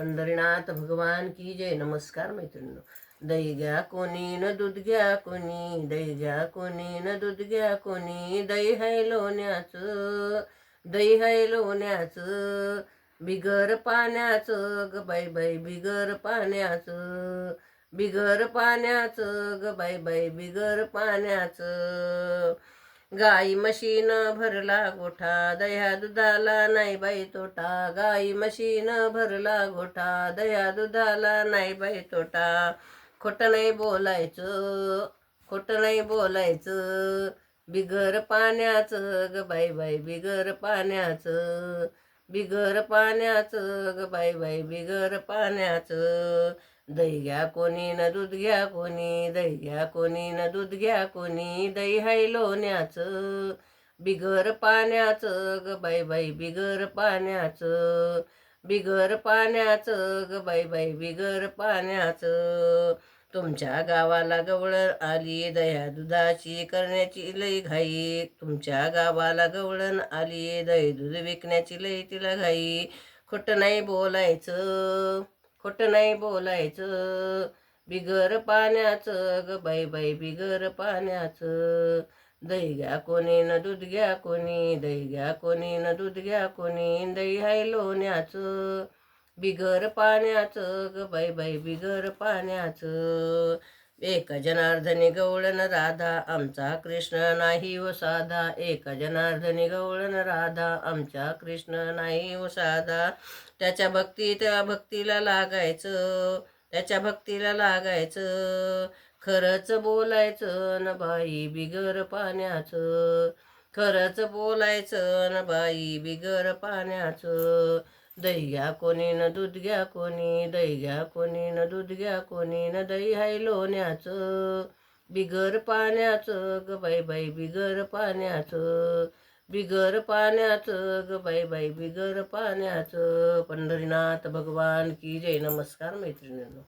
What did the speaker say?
पंढरीनाथ भगवान की जय. नमस्कार मैत्रिणींनो. दही घ्या कोणी न दूध घ्या कोणी, दही घ्या कोणी न दूध घ्या कोणी. दही हाय लोण्याचं, दही हाय लोण्याचं, बिगर पाण्याचं ग बाई बाई, बिगर पाण्याचं, बिगर पाण्याचं ग बाई बाई, बिगर पाण्याचं. गाई म्हशीन भरला गोठा, दह्या दुधाला नाही बाई तोटा. गाई म्हशीन भरला गोठा, दह्या दुधाला नाही बाई तोटा. खोटं नाही बोलायचं, खोटं नाही बोलायचं, बिगर पाण्याचं ग बाई बाई, बिगर पाण्याचं, बिगर पाण्याचं ग बाई बाई, बिगर पाण्याचं. दही घ्या कोणी न दूध घ्या कोणी, दही घ्या कोणी न दूध घ्या कोणी. दही हाय लोण्याचं, बिगर पाण्याचं ग बाई बाई, बिगर पाण्याचं, बिगर पाण्याचं ग बाई बाई, बिगर पाण्याचं. तुमच्या गावाला गवळण आली, दह्या दुधाची करण्याची लई घाई. तुमच्या गावाला गवळण आली, दही दूध विकण्याची लई तिला घाई. खोटं नाही बोलायचं, खोटं नाही बोलायचं, बिगर पाण्याचं ग बाई बाई, बिगर पाण्याचं. दही घ्या कोणी न दूध घ्या कोणी, दही घ्या कोणी न दूध घ्या कोणी. दही हाय लोण्याचं, बिगर पाण्याचं ग बाई बाई, बिगर पाण्याचं. एक जनार्दनी गवळण राधा, आमचा कृष्ण नाही व साधा. एक जनार्दनी गवळण राधा, आमचा कृष्ण नाही व साधा. त्याच्या भक्तीला लागायचं, त्याच्या भक्तीला लागायचं. खरंच बोलायचं न बाई, बिगर पाण्याचं, खरंच बोलायचं न बाई, बिगर पाण्याचं. दही घ्या कोणी न दूध घ्या कोणी, दही घ्या कोणी न दूध घ्या कोणी. न दही हाय लोण्याचं, बिगर पाण्याचं ग बाई बाई, बिगर पाण्याचं, बिगर पाण्याचं ग बाई बाई, बिगर पाण्याचं. पंढरीनाथ भगवान की जय. नमस्कार मैत्रिणींनो.